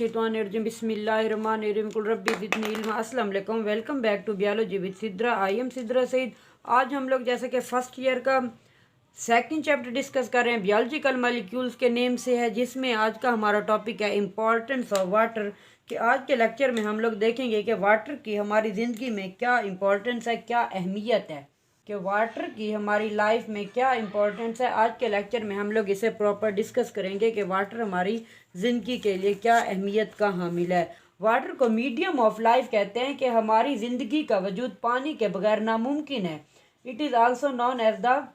मिनश्शैतानिर्रजीम बिस्मिल्लाहिर्रहमानिर्रहीम कुल रब्बी ज़िदनी इल्मा। अस्सलाम वालेकुम, welcome back to biology with Sidra. I am Sidra Saeed. आज हम लोग जैसे कि फ़र्स्ट ईयर का सेकंड चैप्टर डिस्कस कर रहे हैं, बियोलॉजिकल मॉलिक्यूल्स के नेम से है, जिसमें आज का हमारा टॉपिक है इम्पॉर्टेंस ऑफ वाटर। कि आज के लेक्चर में हम लोग देखेंगे कि वाटर की हमारी ज़िंदगी में क्या इम्पोर्टेंस है, क्या अहमियत है, कि वाटर की हमारी लाइफ में क्या इम्पोर्टेंस है। आज के लेक्चर में हम लोग इसे प्रॉपर डिस्कस करेंगे कि वाटर हमारी ज़िंदगी के लिए क्या अहमियत का हामिल है। वाटर को मीडियम ऑफ लाइफ कहते हैं कि हमारी ज़िंदगी का वजूद पानी के बगैर नामुमकिन है। It is also known as the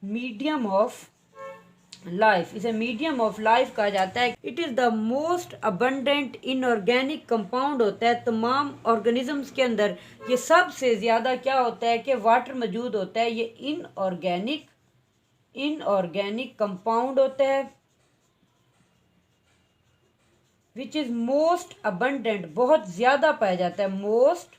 medium of life. इसे मीडियम ऑफ लाइफ कहा जाता है। It is the most abundant inorganic compound होता है तमाम ऑर्गेनिजम्स के अंदर। ये सबसे ज़्यादा क्या होता है कि वाटर मौजूद होता है। ये इनऑर्गेनिक कंपाउंड होता है विच इज़ मोस्ट अबंडेंट, बहुत ज़्यादा पाया जाता है, मोस्ट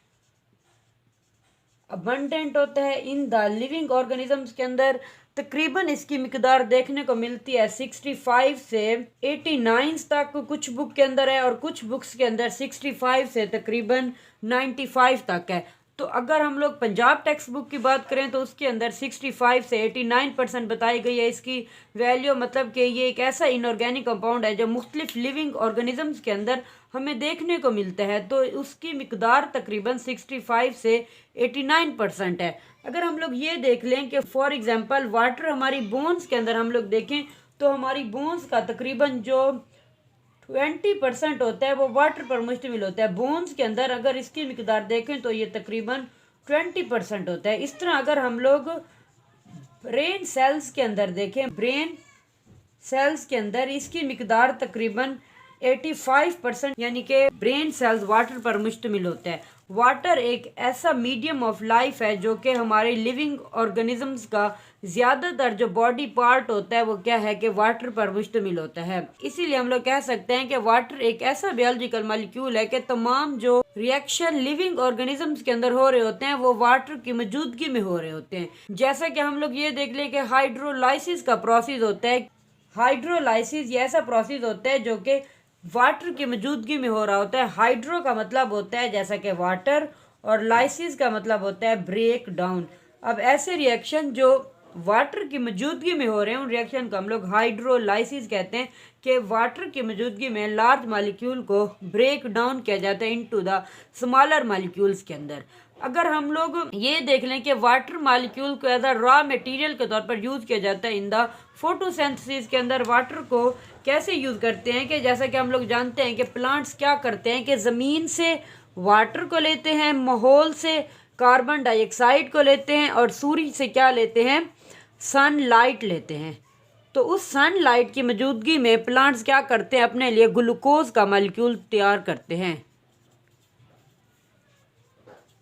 अबंडेंट होता है इन द लिविंग ऑर्गेनिजम्स के अंदर। तकरीबन इसकी मिकदार देखने को मिलती है 65 से 89 तक कुछ बुक के अंदर है, और कुछ बुक्स के अंदर 65 से तकरीबन 95 तक है। तो अगर हम लोग पंजाब टेक्स्ट बुक की बात करें तो उसके अंदर 65 से 89% बताई गई है इसकी वैल्यू। मतलब कि ये एक ऐसा इनऑर्गेनिक कंपाउंड है जो मुख्तलिफ लिविंग ऑर्गेनिजम्स के अंदर हमें देखने को मिलता है। तो उसकी मिकदार तकरीबन 65 से 89% है। अगर हम लोग ये देख लें कि फॉर एग्जांपल वाटर हमारी बोन्स के अंदर हम लोग देखें तो हमारी बोन्स का तकरीबन जो 20% होता है वो वाटर पर मुश्तमिल होता है। बोन्स के अंदर अगर इसकी मिकदार देखें तो ये तकरीबन 20% होता है। इस तरह अगर हम लोग ब्रेन सेल्स के अंदर देखें, ब्रेन सेल्स के अंदर इसकी मिकदार तकरीबन 85%, यानी कि ब्रेन सेल्स वाटर पर मुश्तमिल होता है। वाटर एक ऐसा मीडियम ऑफ लाइफ है जो कि हमारे लिविंग ऑर्गेनिजम्स का ज़्यादातर जो बॉडी पार्ट होता है वो क्या है कि वाटर पर मुश्तमिल होता है। इसीलिए हम लोग कह सकते हैं कि वाटर एक ऐसा बायोलॉजिकल मॉलिक्यूल है कि तमाम जो रिएक्शन लिविंग ऑर्गेनिजम्स के अंदर हो रहे होते हैं वो वाटर की मौजूदगी में हो रहे होते हैं। जैसा कि हम लोग ये देख लें कि हाइड्रोलाइसिस का प्रोसेस होता है। हाइड्रोलाइसिस ये ऐसा प्रोसेस होता है जो कि वाटर की मौजूदगी में हो रहा होता है। हाइड्रो का मतलब होता है जैसा कि वाटर, और लाइसिस का मतलब होता है ब्रेक डाउन। अब ऐसे रिएक्शन जो वाटर की मौजूदगी में हो रहे हैं उन रिएक्शन को हम लोग हाइड्रोलाइसिस कहते हैं, कि वाटर की मौजूदगी में लार्ज मॉलिक्यूल को ब्रेक डाउन किया जाता है इनटू द स्मॉलर मॉलिक्यूल्स के अंदर। अगर हम लोग ये देख लें कि वाटर मॉलिक्यूल को एज अ रॉ मटेरियल के तौर पर यूज़ किया जाता है इन द फोटोसिंथेसिस के अंदर। वाटर को कैसे यूज़ करते हैं कि जैसा कि हम लोग जानते हैं कि प्लांट्स क्या करते हैं कि ज़मीन से वाटर को लेते हैं, माहौल से कार्बन डाइऑक्साइड को लेते हैं, और सूर्य से क्या लेते हैं, सनलाइट लेते हैं। तो उस सनलाइट की मौजूदगी में प्लांट्स क्या करते हैं, अपने लिए ग्लूकोज का मॉलिक्यूल तैयार करते हैं,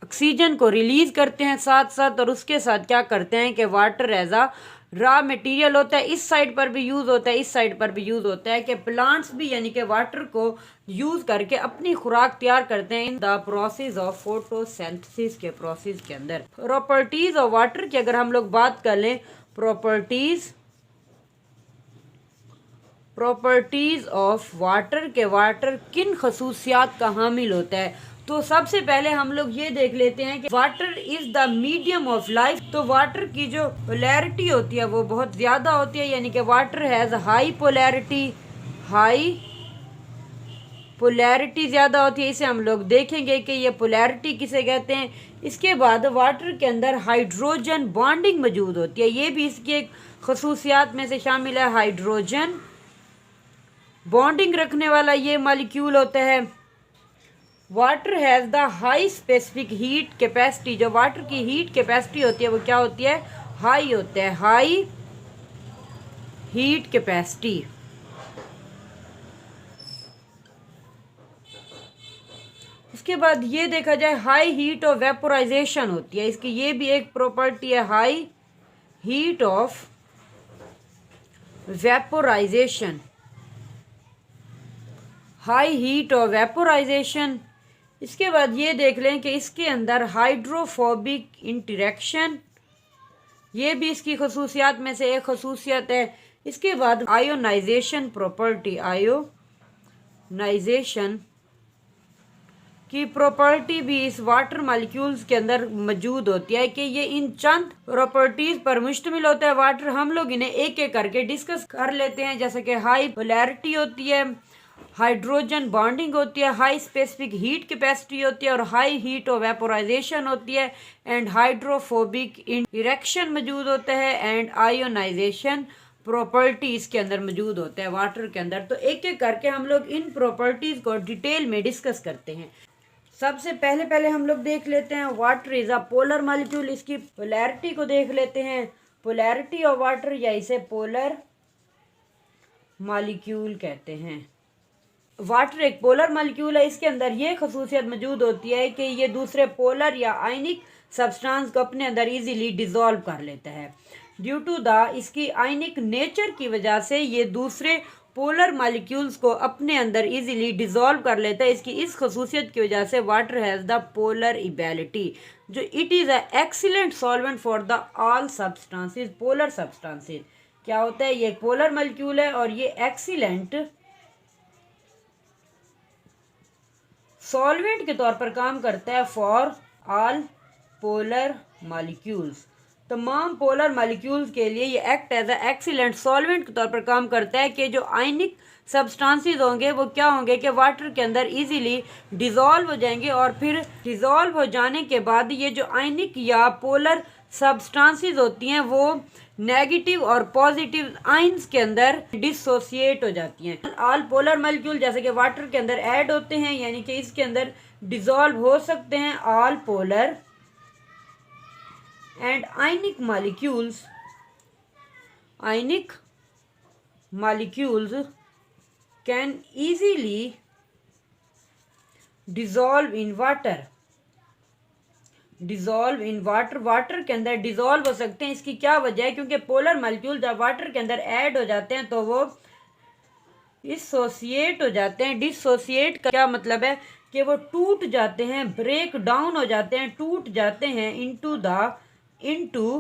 ऑक्सीजन को रिलीज करते हैं साथ साथ, और उसके साथ क्या करते हैं कि वाटर एज आ रॉ मटेरियल होता है। इस साइड पर भी यूज़ होता है, इस साइड पर भी यूज़ होता है कि प्लांट्स भी यानी कि वाटर को यूज़ करके अपनी खुराक तैयार करते हैं in the process of photosynthesis के प्रोसेस के अंदर। प्रॉपर्टीज़ ऑफ वाटर की अगर हम लोग बात कर लें, प्रॉपर्टीज़ ऑफ वाटर के वाटर किन खसूसियात का हामिल होता है। तो सबसे पहले हम लोग ये देख लेते हैं कि water is the medium of life. तो वाटर की जो पोलैरिटी होती है वो बहुत ज़्यादा होती है, यानी कि वाटर हैज़ हाई पोलैरिटी ज़्यादा होती है। इसे हम लोग देखेंगे कि ये पोलैरिटी किसे कहते हैं। इसके बाद वाटर के अंदर हाइड्रोजन बॉन्डिंग मौजूद होती है, ये भी इसकी एक खसूसियात में से शामिल है। हाइड्रोजन बॉन्डिंग रखने वाला ये मॉलिक्यूल होता है। Water has the high specific heat capacity. जो वाटर की हीट कैपेसिटी होती है वो क्या होती है, हाई होता है, हाई हीट कैपेसिटी। उसके बाद ये देखा जाए हाई हीट ऑफ वेपोराइजेशन होती है इसकी, ये भी एक प्रॉपर्टी है, high heat of vaporisation, high heat of vaporisation. इसके बाद ये देख लें कि इसके अंदर हाइड्रोफोबिक इंटरेक्शन, ये भी इसकी खसूसियात में से एक खसूसियत है। इसके बाद आयोनाइजेशन प्रॉपर्टी, आयोनाइजेशन की प्रॉपर्टी भी इस वाटर मॉलिक्यूल्स के अंदर मौजूद होती है कि ये इन चंद प्रॉपर्टीज पर मुश्तमिल होता है वाटर। हम लोग इन्हें एक एक करके डिस्कस कर लेते हैं, जैसे कि हाई पोलैरिटी होती है, हाइड्रोजन बॉन्डिंग होती है, हाई स्पेसिफिक हीट कैपेसिटी होती है और हाई हीट ऑफ वेपोराइजेशन होती है, एंड हाइड्रोफोबिक इंटरेक्शन मौजूद होता है, एंड आयोनाइजेशन प्रॉपर्टी इसके अंदर मौजूद होता है वाटर के अंदर। तो एक एक करके हम लोग इन प्रॉपर्टीज को डिटेल में डिस्कस करते हैं। सबसे पहले हम लोग देख लेते हैं water is a polar molecule. इसकी पोलैरिटी को देख लेते हैं। पोलैरिटी ऑफ वाटर या इसे पोलर मॉलिक्यूल कहते हैं। वाटर एक पोलर मॉलिक्यूल है। इसके अंदर ये खसूसियत मौजूद होती है कि ये दूसरे पोलर या आयनिक सब्सटेंस को अपने अंदर इजीली डिसॉल्व कर लेता है। ड्यू टू द इसकी आयनिक नेचर की वजह से ये दूसरे पोलर मॉलिक्यूल्स को अपने अंदर इजीली डिसॉल्व कर लेता है। इसकी इस खसूसियत की वजह से वाटर हैज़ द पोलर इबिलिटी जो it is a excellent solvent for the all substances. Polar substances क्या होता है, ये एक पोलर मॉलिक्यूल है और ये एक्सीलेंट सॉल्वेंट के तौर पर काम करता है फॉर ऑल पोलर मॉलिक्यूल्स। तमाम पोलर मॉलिक्यूल्स के लिए ये act as a excellent solvent के तौर पर काम करता है कि जो आयनिक सब्सटेंसेस होंगे वो क्या होंगे कि वाटर के अंदर इजीली डिसॉल्व हो जाएंगे और फिर डिसॉल्व हो जाने के बाद ये जो आयनिक या पोलर सब्सटेंसेस होती हैं वो नेगेटिव और पॉजिटिव आयंस के अंदर डिसोसिएट हो जाती हैं। ऑल पोलर मॉलिक्यूल जैसे कि वाटर के अंदर ऐड होते हैं, यानी कि इसके अंदर डिसॉल्व हो सकते हैं। All polar and ionic molecules can easily dissolve in water। Water के अंदर डिसॉल्व हो सकते हैं। इसकी क्या वजह है, क्योंकि पोलर मॉलिक्यूल जब वाटर के अंदर ऐड हो जाते हैं तो वो डिसोसिएट हो जाते हैं। डिसोसिएट का क्या मतलब है कि वो टूट जाते हैं, ब्रेक डाउन हो जाते हैं, टूट जाते हैं into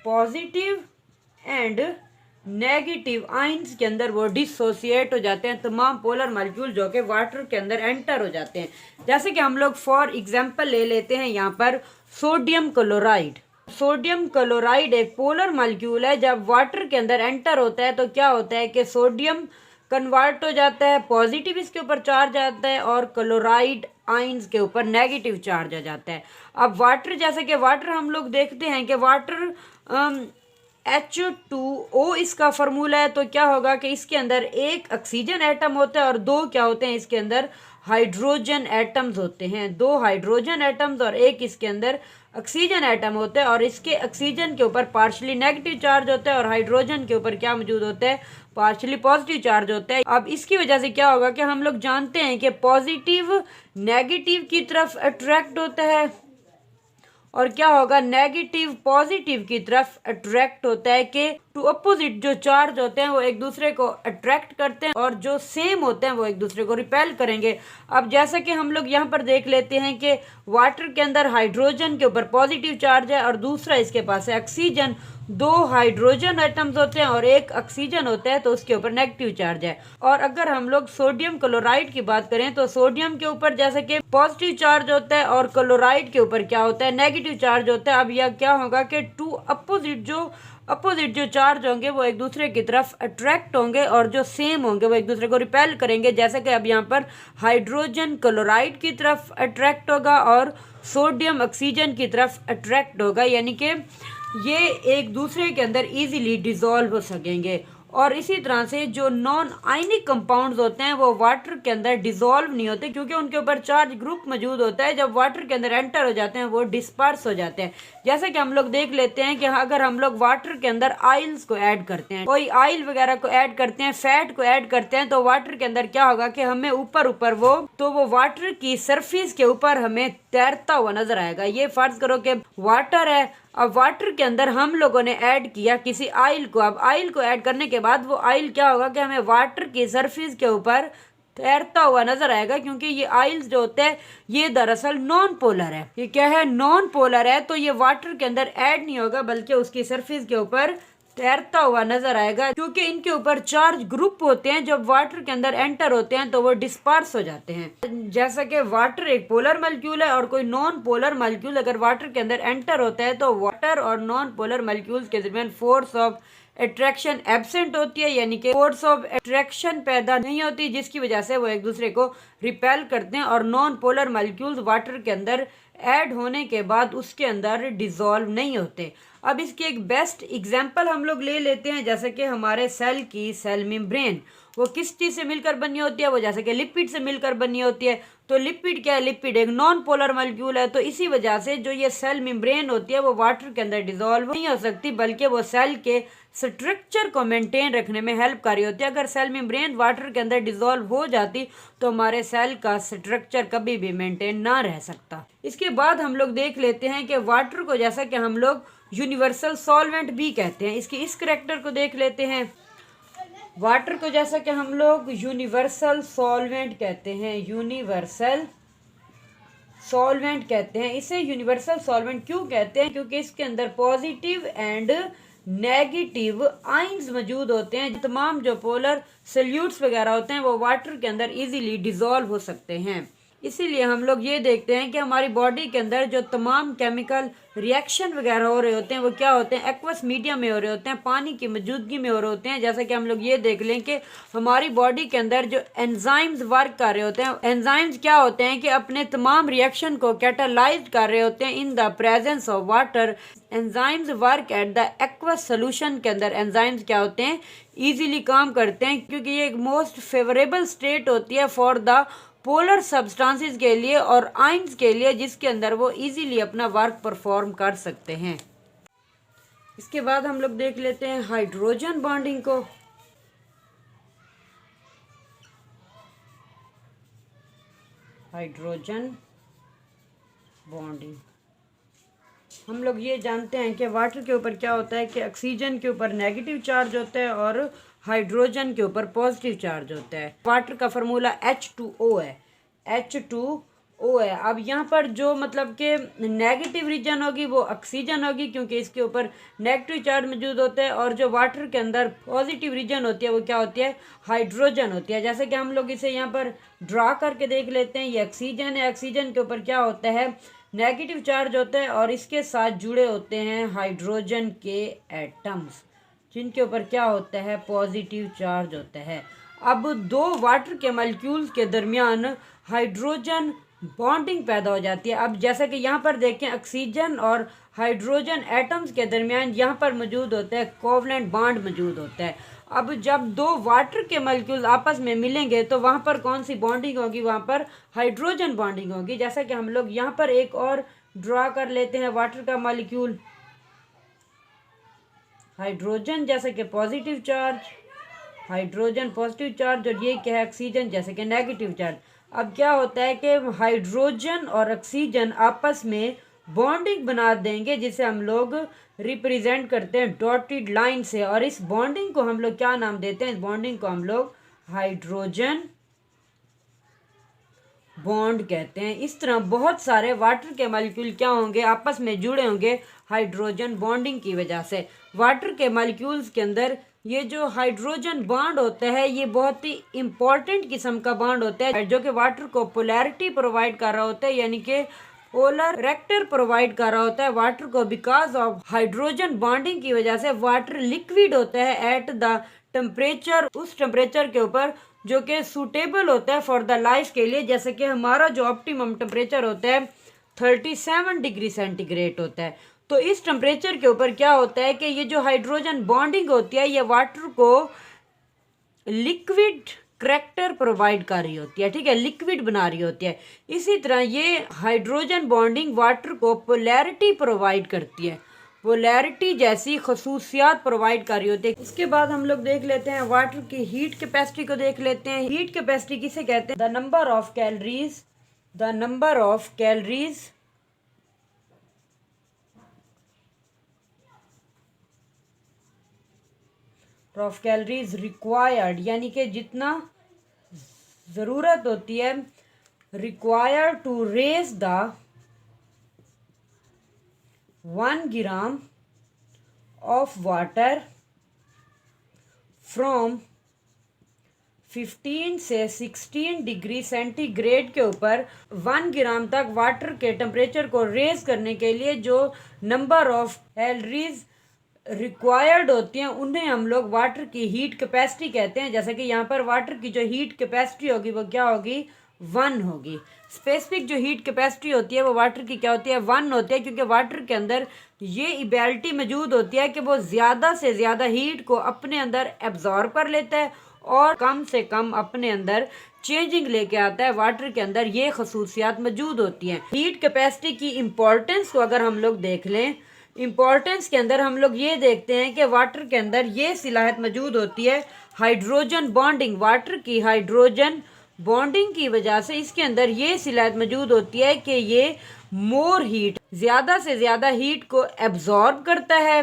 positive and negative ions के अंदर वो डिसोसिएट हो जाते हैं। तमाम पोलर मॉलिक्यूल जो कि वाटर के अंदर एंटर हो जाते हैं। जैसे कि हम लोग फॉर एग्जांपल ले लेते हैं यहाँ पर सोडियम क्लोराइड। सोडियम क्लोराइड एक पोलर मॉलिक्यूल है। जब वाटर के अंदर एंटर होता है तो क्या होता है कि सोडियम कन्वर्ट हो जाता है, पॉजिटिव इसके ऊपर चार्ज आता है और क्लोराइड आयंस के ऊपर नेगेटिव चार्ज आ जाता है। अब वाटर जैसे कि वाटर हम लोग देखते हैं कि वाटर H2O इसका फार्मूला है, तो क्या होगा कि इसके अंदर एक ऑक्सीजन एटम होता है और दो क्या होते हैं, इसके अंदर हाइड्रोजन एटम्स होते हैं। दो हाइड्रोजन एटम्स और एक इसके अंदर ऑक्सीजन एटम होता है और इसके ऑक्सीजन के ऊपर पार्शली नेगेटिव चार्ज होता है और हाइड्रोजन के ऊपर क्या मौजूद होता है, पार्शली पॉजिटिव चार्ज होता है। अब इसकी वजह से क्या होगा कि हम लोग जानते हैं कि पॉजिटिव नेगेटिव की तरफ अट्रैक्ट होता है और क्या होगा, नेगेटिव पॉजिटिव की तरफ अट्रैक्ट होता है कि टू अपोजिट जो चार्ज होते हैं वो एक दूसरे को अट्रैक्ट करते हैं और जो सेम होते हैं वो एक दूसरे को रिपेल करेंगे। अब जैसा कि हम लोग यहाँ पर देख लेते हैं कि वाटर के अंदर हाइड्रोजन के ऊपर पॉजिटिव चार्ज है और दूसरा इसके पास है ऑक्सीजन। दो हाइड्रोजन एटम्स होते हैं और एक ऑक्सीजन होता है तो उसके ऊपर नेगेटिव चार्ज है। और अगर हम लोग सोडियम क्लोराइड की बात करें तो सोडियम के ऊपर जैसे कि पॉजिटिव चार्ज होता है और क्लोराइड के ऊपर क्या होता है, नेगेटिव चार्ज होता है। अब यह क्या होगा कि टू अपोजिट जो चार्ज होंगे वो एक दूसरे की तरफ अट्रैक्ट होंगे और जो सेम होंगे वो एक दूसरे को रिपेल करेंगे। जैसे कि अब यहाँ पर हाइड्रोजन क्लोराइड की तरफ अट्रैक्ट होगा और सोडियम ऑक्सीजन की तरफ अट्रैक्ट होगा, यानी कि ये एक दूसरे के अंदर इजीली डिसॉल्व हो सकेंगे। और इसी तरह से जो नॉन आयनिक कंपाउंड्स होते हैं वो वाटर के अंदर डिसॉल्व नहीं होते क्योंकि उनके ऊपर चार्ज ग्रुप मौजूद होता है। जब वाटर के अंदर एंटर हो जाते हैं वो डिस्पर्स हो जाते हैं। जैसे कि हम लोग देख लेते हैं कि अगर हम लोग वाटर के अंदर ऑयल्स को ऐड करते हैं, कोई ऑयल वगैरह को ऐड करते हैं, फैट को ऐड करते हैं, तो वाटर के अंदर क्या होगा कि हमें ऊपर वो वाटर की सरफेस के ऊपर हमें तैरता हुआ नजर आएगा। ये फर्ज करो कि वाटर है, अब वाटर के अंदर हम लोगों ने ऐड किया किसी ऑयल को। अब ऑयल को ऐड करने के बाद वो ऑयल क्या होगा कि हमें वाटर की सरफेस के ऊपर तैरता हुआ नजर आएगा, क्योंकि ये ऑयल्स जो होते हैं ये दरअसल नॉन पोलर है। ये क्या है, नॉन पोलर है, तो ये वाटर के अंदर ऐड नहीं होगा बल्कि उसकी सरफेस के ऊपर तैरता हुआ नजर आएगा, क्योंकि इनके ऊपर चार्ज ग्रुप होते हैं, जब वाटर के अंदर एंटर होते हैं तो वो डिस्पर्स हो जाते हैं। जैसा कि वाटर एक पोलर मॉलिक्यूल है और कोई नॉन पोलर मॉलिक्यूल अगर वाटर के अंदर एंटर होता है तो वाटर और नॉन पोलर मॉलिक्यूल्स के दरमियान फोर्स ऑफ अट्रैक्शन एब्सेंट होती है, यानी कि फोर्स ऑफ अट्रैक्शन पैदा नहीं होती, जिसकी वजह से वो एक दूसरे को रिपेल करते हैं और नॉन पोलर मॉलिक्यूल्स वाटर के अंदर ऐड होने के बाद उसके अंदर डिसॉल्व नहीं होते। अब इसकी एक बेस्ट एग्जांपल हम लोग ले लेते हैं, जैसे कि हमारे सेल की सेल मेम्ब्रेन, वो किस चीज़ से मिलकर बनी होती है, वो जैसे कि लिपिड से मिलकर बनी होती है। तो लिपिड क्या है, लिपिड एक नॉन पोलर मॉलिक्यूल है, तो इसी वजह से जो ये सेल मेम्ब्रेन होती है वो वाटर के अंदर डिसॉल्व नहीं हो सकती, बल्कि वो सेल के स्ट्रक्चर को मेंटेन रखने में हेल्प कर रही होती है। अगर सेल मेम्ब्रेन वाटर के अंदर डिसॉल्व हो जाती तो हमारे सेल का स्ट्रक्चर कभी भी मेंटेन ना रह सकता। इसके बाद हम लोग देख लेते हैं कि वाटर को जैसा कि हम लोग यूनिवर्सल सॉल्वेंट भी कहते हैं, इसकी इस करैक्टर को देख लेते हैं। वाटर को जैसा कि हम लोग यूनिवर्सल सॉल्वेंट कहते हैं, यूनिवर्सल सॉल्वेंट कहते हैं। इसे यूनिवर्सल सॉल्वेंट क्यों कहते हैं, क्योंकि इसके अंदर पॉजिटिव एंड नेगेटिव आयंस मौजूद होते हैं। तमाम जो पोलर सल्यूट्स वगैरह होते हैं वो वाटर के अंदर इजीली डिसॉल्व हो सकते हैं। इसीलिए हम लोग ये देखते हैं कि हमारी बॉडी के अंदर जो तमाम केमिकल रिएक्शन वगैरह हो रहे होते हैं वो क्या होते हैं, एक्वस मीडियम में हो रहे होते हैं, पानी की मौजूदगी में हो रहे होते हैं। जैसा कि हम लोग ये देख लें कि हमारी बॉडी के अंदर जो एंजाइम्स वर्क कर रहे होते हैं, एंजाइम्स क्या होते हैं कि अपने तमाम रिएक्शन को कैटालाइज कर रहे होते हैं in the presence of water. Enzymes work at the aqueous solution के अंदर एंजाइम्स क्या होते हैं, इजीली काम करते हैं, क्योंकि ये एक मोस्ट फेवरेबल स्टेट होती है फॉर द पोलर सब्सटेंसेस के लिए और आयंस के लिए, जिसके अंदर वो इजीली अपना वर्क परफॉर्म कर सकते हैं। इसके बाद हम लोग देख लेते हैं हाइड्रोजन बॉन्डिंग को। हाइड्रोजन बॉन्डिंग हम लोग ये जानते हैं कि वाटर के ऊपर क्या होता है कि ऑक्सीजन के ऊपर नेगेटिव चार्ज होता है और हाइड्रोजन के ऊपर पॉजिटिव चार्ज होता है। वाटर का फार्मूला H2O है, H2O है। अब यहाँ पर जो मतलब कि नेगेटिव रीजन होगी वो ऑक्सीजन होगी, क्योंकि इसके ऊपर नेगेटिव चार्ज मौजूद होता है, और जो वाटर के अंदर पॉजिटिव रीजन होती है वो क्या होती है, हाइड्रोजन होती है। जैसे कि हम लोग इसे यहाँ पर ड्रा करके देख लेते हैं, ये ऑक्सीजन है, ऑक्सीजन के ऊपर क्या होता है, नेगेटिव चार्ज होता है, और इसके साथ जुड़े होते हैं हाइड्रोजन के एटम्स, जिनके ऊपर क्या होता है, पॉजिटिव चार्ज होता है। अब दो वाटर के मॉलिक्यूल्स के दरमियान हाइड्रोजन बॉन्डिंग पैदा हो जाती है। अब जैसा कि यहाँ पर देखें, ऑक्सीजन और हाइड्रोजन एटम्स के दरमियान यहाँ पर मौजूद होता है कोवलेंट बॉन्ड मौजूद होता है। अब जब दो वाटर के मॉलिक्यूल आपस में मिलेंगे तो वहाँ पर कौन सी बॉन्डिंग होगी, वहाँ पर हाइड्रोजन बॉन्डिंग होगी। जैसा कि हम लोग यहाँ पर एक और ड्रा कर लेते हैं वाटर का मॉलिक्यूल, हाइड्रोजन जैसे कि positive charge, hydrogen positive charge, और ये क्या है, ऑक्सीजन जैसे कि नेगेटिव चार्ज। अब क्या होता है कि हाइड्रोजन और ऑक्सीजन आपस में बॉन्डिंग बना देंगे, जिसे हम लोग रिप्रेजेंट करते हैं डॉटेड लाइन से, और इस बॉन्डिंग को हम लोग क्या नाम देते हैं, इस बॉन्डिंग को हम लोग हाइड्रोजन बॉन्ड कहते हैं। इस तरह बहुत सारे वाटर के मॉलिक्यूल क्या होंगे, आपस में जुड़े होंगे हाइड्रोजन बॉन्डिंग की वजह से। वाटर के मॉलिक्यूल्स के अंदर ये जो हाइड्रोजन बॉन्ड होता है ये बहुत ही इंपॉर्टेंट किस्म का बॉन्ड होता है, जो कि वाटर को पोलैरिटी प्रोवाइड कर रहा होता है, यानी कि पोलर रेक्टर प्रोवाइड कर रहा होता है वाटर को। बिकॉज ऑफ हाइड्रोजन बॉन्डिंग की वजह से वाटर लिक्विड होता है एट द टेम्परेचर, उस टेम्परेचर के ऊपर जो कि सूटेबल होता है फॉर द लाइफ के लिए। जैसे कि हमारा जो ऑप्टिमम टेम्परेचर होता है 37 डिग्री सेंटीग्रेड होता है। तो इस टेम्परेचर के ऊपर क्या होता है कि ये जो हाइड्रोजन बॉन्डिंग होती है ये वाटर को लिक्विड करैक्टर प्रोवाइड कर रही होती है, ठीक है, लिक्विड बना रही होती है। इसी तरह ये हाइड्रोजन बॉन्डिंग वाटर को पोलैरिटी प्रोवाइड करती है, पोलैरिटी जैसी खसूसियात प्रोवाइड कर रही होती है। इसके बाद हम लोग देख लेते हैं वाटर की हीट कैपेसिटी को देख लेते हैं। हीट कैपेसिटी किसे कहते हैं, the number of calories, the number of calories of calories required, यानी कि जितना ज़रूरत होती है, required to raise the 1 gram of water from 15 से 16 डिग्री सेंटीग्रेड के ऊपर 1 ग्राम तक वाटर के टेम्परेचर को रेज करने के लिए जो नंबर ऑफ कैलोरीज रिक्वायर्ड होती हैं उन्हें हम लोग वाटर की हीट कैपेसिटी कहते हैं। जैसे कि यहाँ पर वाटर की जो हीट कैपेसिटी होगी वो क्या होगी, 1 होगी। स्पेसिफिक जो हीट कैपेसिटी होती है वो वाटर की क्या होती है, 1 होती है, क्योंकि वाटर के अंदर ये एबिलिटी मौजूद होती है कि वो ज़्यादा से ज़्यादा हीट को अपने अंदर एब्जॉर्ब कर लेता है और कम से कम अपने अंदर चेंजिंग लेके आता है। वाटर के अंदर ये खसूसियात मौजूद होती हैं। हीट कैपेसिटी की इम्पोर्टेंस को अगर हम लोग देख लें, इम्पोर्टेंस के अंदर हम लोग ये देखते हैं कि वाटर के अंदर ये सलाहियत मौजूद होती है हाइड्रोजन बॉन्डिंग। वाटर की हाइड्रोजन बॉन्डिंग की वजह से इसके अंदर ये सलाहियत मौजूद होती है कि ये मोर हीट, ज़्यादा से ज़्यादा हीट को एब्जॉर्ब करता है,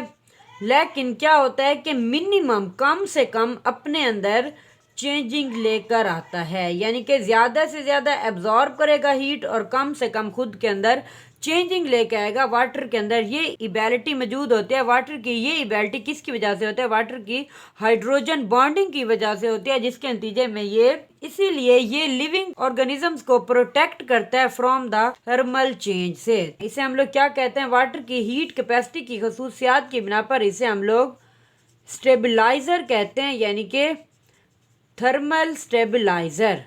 लेकिन क्या होता है कि मिनिमम, कम से कम अपने अंदर चेंजिंग लेकर आता है। यानी कि ज़्यादा से ज़्यादा एब्जॉर्ब करेगा हीट और कम से कम खुद के अंदर चेंजिंग लेके आएगा। वाटर के अंदर ये एबिलिटी मौजूद होती है। वाटर की ये एबिलिटी किसकी वजह से होती है, वाटर की हाइड्रोजन बॉन्डिंग की वजह से होती है, जिसके नतीजे में ये, इसीलिए ये लिविंग ऑर्गेनिजम्स को प्रोटेक्ट करता है फ्रॉम द थर्मल चेंज से। इसे हम लोग क्या कहते हैं, वाटर की हीट कैपेसिटी की खसूसियात की बिना पर इसे हम लोग स्टेबलाइजर कहते हैं, यानी कि थर्मल स्टेबलाइजर।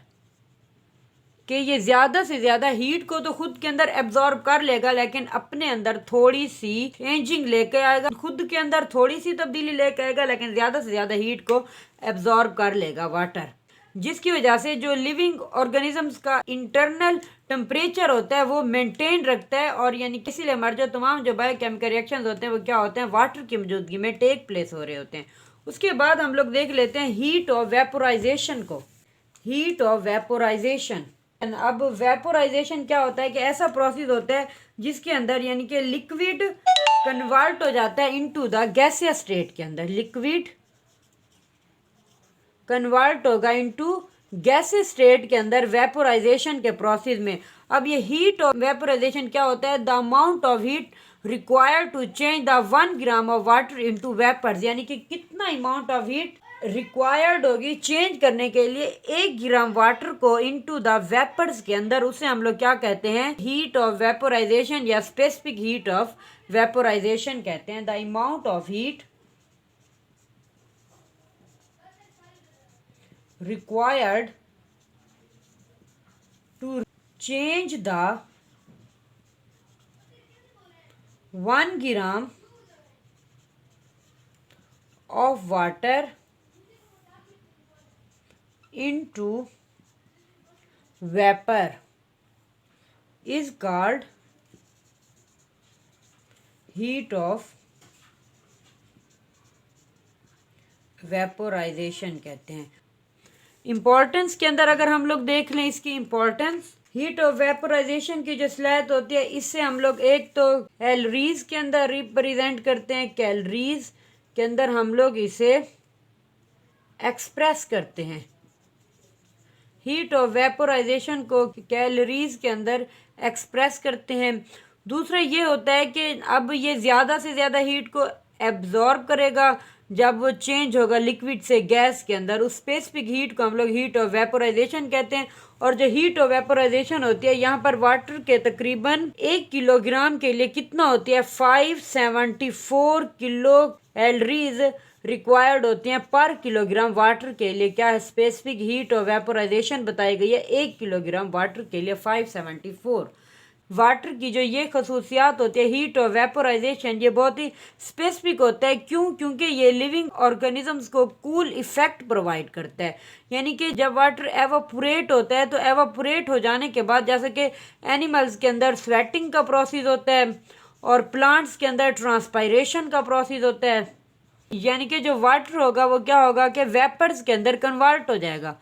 कि ये ज़्यादा से ज़्यादा हीट को तो खुद के अंदर एब्जॉर्ब कर लेगा, लेकिन अपने अंदर थोड़ी सी चेंजिंग लेके आएगा, खुद के अंदर थोड़ी सी तब्दीली लेके आएगा, लेकिन ज़्यादा से ज़्यादा हीट को एब्जॉर्ब कर लेगा वाटर, जिसकी वजह से जो लिविंग ऑर्गेनिजम्स का इंटरनल टेम्परेचर होता है वो मेंटेन रखता है। और यानी कि इसीलिए हमारे जो तमाम जो बायोकेमिकल रिएक्शंस होते हैं वो क्या होते हैं, वाटर की मौजूदगी में टेक प्लेस हो रहे होते हैं। उसके बाद हम लोग देख लेते हैं हीट ऑफ वेपोराइजेशन को। हीट ऑफ वेपोराइजेशन, अब वेपोराइजेशन क्या होता है कि ऐसा प्रोसेस होता है जिसके अंदर यानी कि लिक्विड कन्वर्ट हो जाता है इनटू द गैसियस स्टेट के अंदर। लिक्विड कन्वर्ट होगा इनटू गैसियस स्टेट के अंदर वेपोराइजेशन के प्रोसेस में। अब ये हीट ऑफ वेपोराइजेशन क्या होता है, the amount of heat required to change the 1 gram of water into vapours, यानी कि कितना अमाउंट ऑफ हीट रिक्वायर्ड होगी चेंज करने के लिए 1 ग्राम वाटर को इनटू द वेपर्स के अंदर, उसे हम लोग क्या कहते हैं, हीट ऑफ वेपोराइजेशन या स्पेसिफिक हीट ऑफ वेपोराइजेशन कहते हैं। The amount of heat required to change the 1 gram of water into vapor is called heat of vaporization कहते हैं। इम्पोर्टेंस के अंदर अगर हम लोग देख लें इसकी इम्पोर्टेंस, हीट ऑफ वेपोराइजेशन की जो सलाहियत होती है इससे हम लोग एक तो कैलोरीज के अंदर रिप्रेजेंट करते हैं, कैलोरीज के अंदर हम लोग इसे एक्सप्रेस करते हैं। हीट ऑफ वेपोराइजेशन को कैलोरीज के अंदर एक्सप्रेस करते हैं। दूसरा ये होता है कि अब ये ज़्यादा से ज़्यादा हीट को एब्जॉर्ब करेगा जब वो चेंज होगा लिक्विड से गैस के अंदर। उस स्पेसिफिक हीट को हम लोग हीट ऑफ वेपोराइजेशन कहते हैं। और जो हीट ऑफ वेपोराइजेशन होती है यहाँ पर वाटर के तकरीबन 1 किलोग्राम के लिए कितना होती है, 574 किलो कैलोरीज रिक्वायर्ड होती हैं पर किलोग्राम वाटर के लिए। क्या है, स्पेसिफिक हीट ऑफ वेपोराइजेशन बताई गई है, 1 किलोग्राम वाटर के लिए 574। वाटर की जो ये खसूसियात होती है हीट ऑफ वेपोराइजेशन, ये बहुत ही स्पेसिफिक होता है। क्यों? क्योंकि ये लिविंग ऑर्गेनिजम्स को कूल इफेक्ट प्रोवाइड करता है। यानी कि जब वाटर एवापोरेट होता है तो एवापोरेट हो जाने के बाद जैसे कि एनिमल्स के अंदर स्वेटिंग का प्रोसेस होता है और प्लांट्स के अंदर ट्रांसपायरेशन का प्रोसेस होता है, यानी कि जो वाटर होगा वो क्या होगा कि वेपर्स के अंदर कन्वर्ट हो जाएगा।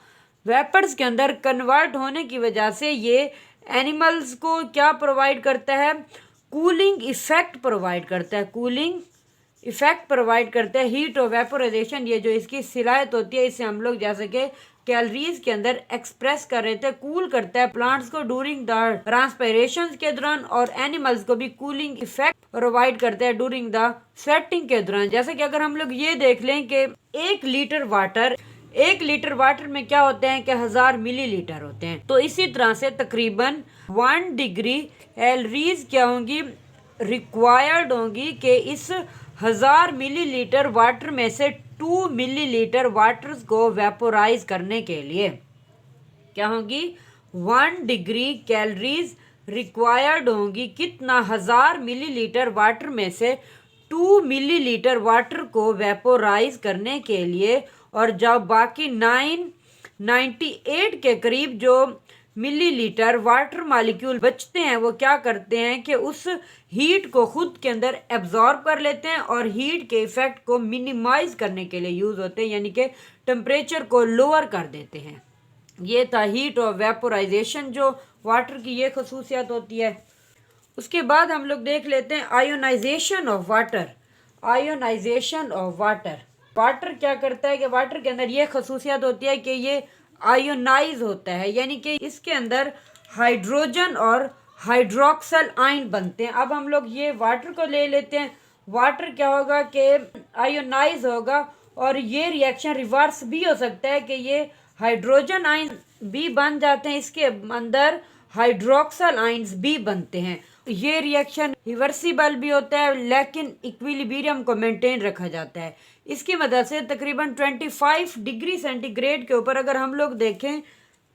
वेपर्स के अंदर कन्वर्ट होने की वजह से ये एनिमल्स को क्या प्रोवाइड करता है, कूलिंग इफेक्ट प्रोवाइड करता है, कूलिंग इफेक्ट प्रोवाइड करता है हीट ऑफ वेपोराइजेशन। ये जो इसकी सलाहियत होती है इसे हम लोग जैसे कि कैलोरीज के अंदर एक्सप्रेस कर रहे थे, कूल करता है प्लांट्स को ड्यूरिंग द ट्रांसपायरेशन के दौरान, और एनिमल्स को भी कूलिंग इफेक्ट प्रोवाइड करता है ड्यूरिंग द स्वेटिंग के दौरान। जैसे कि अगर हम लोग ये देख लें कि 1 लीटर वाटर में क्या होते हैं कि 1000 मिलीलीटर होते हैं, तो इसी तरह से तकरीबन 1 डिग्री कैलोरीज क्या होंगी, रिक्वायर्ड होंगी कि इस 1000 मिलीलीटर वाटर में से 2 मिलीलीटर वाटर को वेपोराइज करने के लिए क्या होंगी, 1 डिग्री कैलोरीज रिक्वायर्ड होंगी कितना, 1000 मिलीलीटर वाटर में से 2 मिलीलीटर वाटर को वेपोराइज करने के लिए। और जब बाकी 998 के करीब जो मिलीलीटर वाटर मॉलिक्यूल बचते हैं वो क्या करते हैं कि उस हीट को खुद के अंदर एब्जॉर्ब कर लेते हैं और हीट के इफेक्ट को मिनिमाइज करने के लिए यूज़ होते हैं, यानी कि टेम्परेचर को लोअर कर देते हैं। ये था हीट और वेपोराइजेशन, जो वाटर की ये खसूसियत होती है। उसके बाद हम लोग देख लेते हैं ionisation of water. Ionisation of water, water क्या करता है कि वाटर के अंदर ये खसूसियत होती है कि ये आयोनाइज होता है, यानी कि इसके अंदर हाइड्रोजन और हाइड्रोक्सल आयन बनते हैं। अब हम लोग ये वाटर को ले लेते हैं, वाटर क्या होगा कि आयोनाइज होगा, और ये रिएक्शन रिवर्स भी हो सकता है कि ये हाइड्रोजन आयन भी बन जाते हैं, इसके अंदर हाइड्रोक्सल आयन्स भी बनते हैं। ये रिएक्शन रिवर्सिबल भी होता है, लेकिन इक्विलिब्रियम को मेंटेन रखा जाता है। इसकी मदद से तकरीबन 25 डिग्री सेंटीग्रेड के ऊपर अगर हम लोग देखें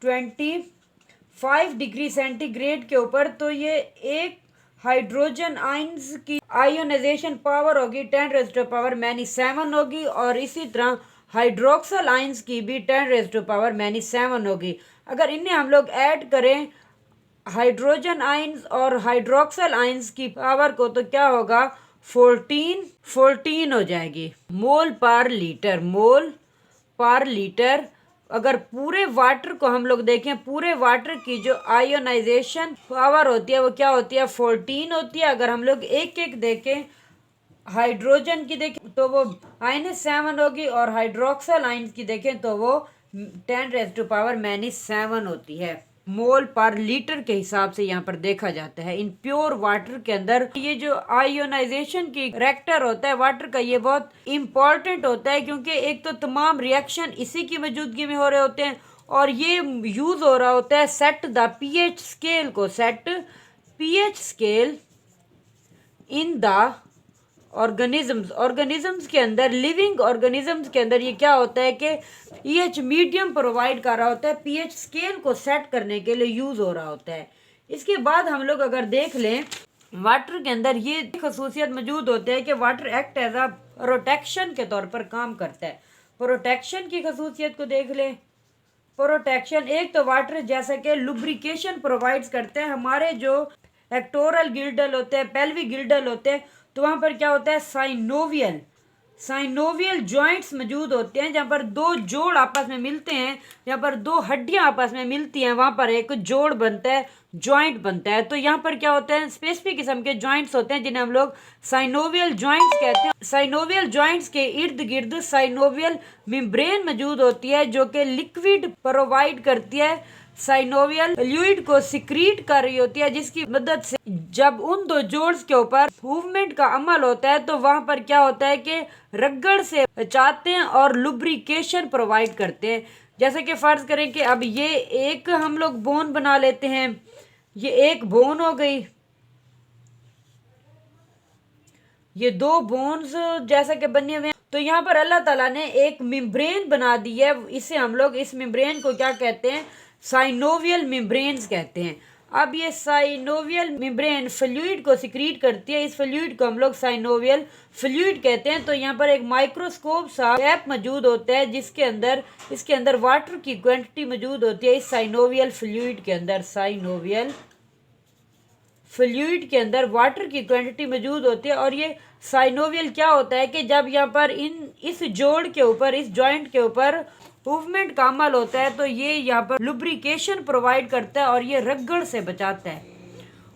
25 डिग्री सेंटीग्रेड के ऊपर, तो ये एक हाइड्रोजन आयन्स की आयोनाइजेशन पावर होगी 10⁻⁻⁷ होगी, और इसी तरह हाइड्रोक्सल आयन्स की भी 10⁻⁷ होगी। अगर इन्हें हम लोग ऐड करें हाइड्रोजन आयन्स और हाइड्रोक्सल आयन्स की पावर को, तो क्या होगा, 14 हो जाएगी मोल पर लीटर। मोल पर लीटर। अगर पूरे वाटर को हम लोग देखें, पूरे वाटर की जो आयोनाइजेशन पावर होती है वो क्या होती है, 14 होती है। अगर हम लोग एक एक देखें, हाइड्रोजन की देखें तो वो -7 होगी, और हाइड्रोक्सल आयन्स की देखें तो वो 10⁻⁻⁷ होती है। मोल पर लीटर के हिसाब से यहाँ पर देखा जाता है। इन प्योर वाटर के अंदर ये जो आयोनाइजेशन की करेक्टर होता है वाटर का, ये बहुत इम्पॉर्टेंट होता है, क्योंकि एक तो तमाम रिएक्शन इसी की मौजूदगी में हो रहे होते हैं, और ये यूज हो रहा होता है सेट द पीएच स्केल को, set pH scale in the organisms के अंदर, लिविंग ऑर्गेनिजम्स के अंदर ये क्या होता है कि पीएच मीडियम प्रोवाइड कर रहा होता है, पीएच स्केल को सेट करने के लिए यूज हो रहा होता है। इसके बाद हम लोग अगर देख लें वाटर के अंदर ये खसूसियत मौजूद होते हैं कि water act as a protection के तौर पर काम करता है। प्रोटेक्शन की खसूसियत को देख लें। प्रोटेक्शन, एक तो वाटर जैसा कि लुब्रिकेशन प्रोवाइड्स करते हैं। हमारे जो पेक्टोरल गिल्डल होते हैं, पेल्विक गिल्डल होते हैं, तो वहाँ पर क्या होता है, साइनोवियल जॉइंट्स मौजूद होते हैं, जहाँ पर दो जोड़ आपस में मिलते हैं, जहाँ पर दो हड्डियाँ आपस में मिलती हैं, वहाँ पर एक जोड़ बनता है, जॉइंट बनता है। तो यहाँ पर क्या होता है, स्पेसिफिक किस्म के जॉइंट्स होते हैं जिन्हें हम लोग साइनोवियल जॉइंट्स कहते हैं। साइनोवियल जॉइंट्स के इर्द गिर्द साइनोवियल मेम्ब्रेन मौजूद होती है, जो कि लिक्विड प्रोवाइड करती है, साइनोवियल फ्लूइड को सिक्रीट कर रही होती है, जिसकी मदद से जब उन दो जोड्स के ऊपर मूवमेंट का अमल होता है तो वहां पर क्या होता है कि रगड़ से बचाते हैं और लुब्रिकेशन प्रोवाइड करते हैं। जैसे कि फर्ज करें कि अब ये एक हम लोग बोन बना लेते हैं, ये एक बोन हो गई, ये दो बोन्स जैसा कि बने हुए हैं। तो यहाँ पर अल्लाह ताला ने एक मेम्ब्रेन बना दी है, इसे हम लोग, इस मेम्ब्रेन को क्या कहते हैं, साइनोवियल मेम्ब्रेन्स कहते हैं। अब ये साइनोवियल मेम्ब्रेन फ्लूइड को सिक्रीट करती है, इस फ्लूइड को हम लोग साइनोवियल फ्लूइड कहते हैं। तो यहाँ पर एक माइक्रोस्कोप सा कैप मौजूद होता है, जिसके अंदर, इसके अंदर वाटर की क्वांटिटी मौजूद होती है। इस साइनोवियल फ्लूइड के अंदर, साइनोवियल फ्लूइड के अंदर वाटर की क्वांटिटी मौजूद होती है। और ये साइनोवियल क्या होता है कि जब यहाँ पर इस जोड़ के ऊपर, इस जॉइंट के ऊपर मूवमेंट का अमल होता है, तो ये यहाँ पर लुब्रिकेशन प्रोवाइड करता है और ये रगड़ से बचाता है।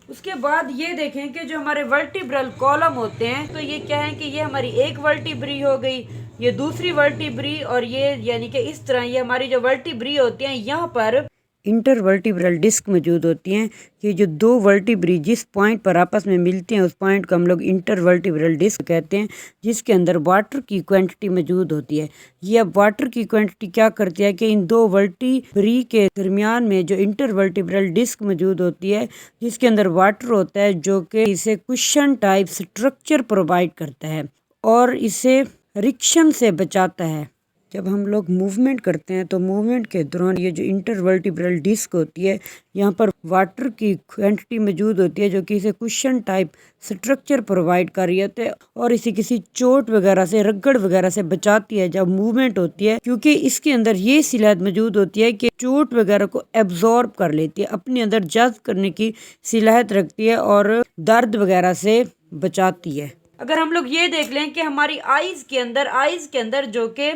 उसके बाद ये देखें कि जो हमारे वर्टिब्रल कॉलम होते हैं, तो ये क्या है कि ये हमारी एक वर्टिब्री हो गई, ये दूसरी वर्टिब्री और ये यानी कि इस तरह ये हमारी जो वर्टिब्री होती हैं यहाँ पर इंटरवर्टिब्रल डिस्क मौजूद होती हैं। ये जो दो वर्टिब्री जिस पॉइंट पर आपस में मिलती हैं उस पॉइंट को हम लोग इंटरवर्टिब्रल डिस्क कहते हैं, जिसके अंदर वाटर की क्वांटिटी मौजूद होती है। ये अब वाटर की क्वांटिटी क्या करती है कि इन दो वर्टिब्री के दरमियान में जो इंटरवर्टिब्रल डिस्क मौजूद होती है जिसके अंदर वाटर होता है, जो कि इसे कुशन टाइप स्ट्रक्चर प्रोवाइड करता है और इसे रिक्शन से बचाता है। जब हम लोग मूवमेंट करते हैं तो मूवमेंट के दौरान ये जो इंटरवर्टिब्रल डिस्क होती है यहाँ पर वाटर की क्वांटिटी मौजूद होती है जो कि इसे कुशन टाइप स्ट्रक्चर प्रोवाइड कर रही होती है और इसे किसी चोट वगैरह से, रगड़ वगैरह से बचाती है जब मूवमेंट होती है, क्योंकि इसके अंदर ये सिलाहत मौजूद होती है कि चोट वगैरह को एब्जॉर्ब कर लेती है, अपने अंदर जज्ब करने की सिलाहत रखती है और दर्द वगैरह से बचाती है। अगर हम लोग ये देख लें कि हमारी आइज़ के अंदर जो कि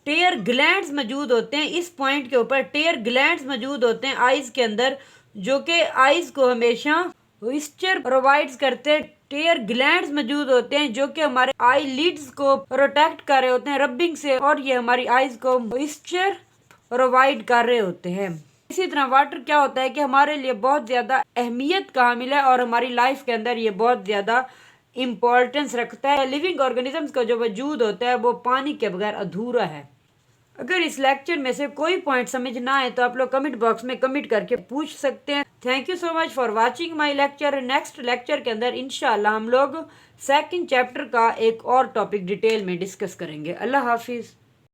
टेयर ग्लैंड्स मौजूद होते हैं, इस पॉइंट के ऊपर टेयर ग्लैंड्स मौजूद होते हैं आइज़ के अंदर, जो कि आइज़ को हमेशा मॉइस्चर प्रोवाइड्स करते हैं। टेयर ग्लैंड्स मौजूद होते हैं जो कि हमारे आई लिड्स को प्रोटेक्ट कर रहे होते हैं रबिंग से, और ये हमारी आइज़ को मॉइस्चर प्रोवाइड कर रहे होते हैं। इसी तरह वाटर क्या होता है कि हमारे लिए बहुत ज़्यादा अहमियत का हामिल है और हमारी लाइफ के अंदर ये बहुत ज़्यादा इम्पोर्टेंस रखता है। लिविंग ऑर्गेनिजम्स का जो वजूद होता है वो पानी के बगैर अधूरा है। अगर इस लेक्चर में से कोई पॉइंट समझ ना आए तो आप लोग कमेंट बॉक्स में कमेंट करके पूछ सकते हैं। Thank you so much for watching my lecture. Next lecture के अंदर इंशाल्लाह हम लोग सेकंड चैप्टर का एक और टॉपिक डिटेल में डिस्कस करेंगे। अल्लाह हाफिज़।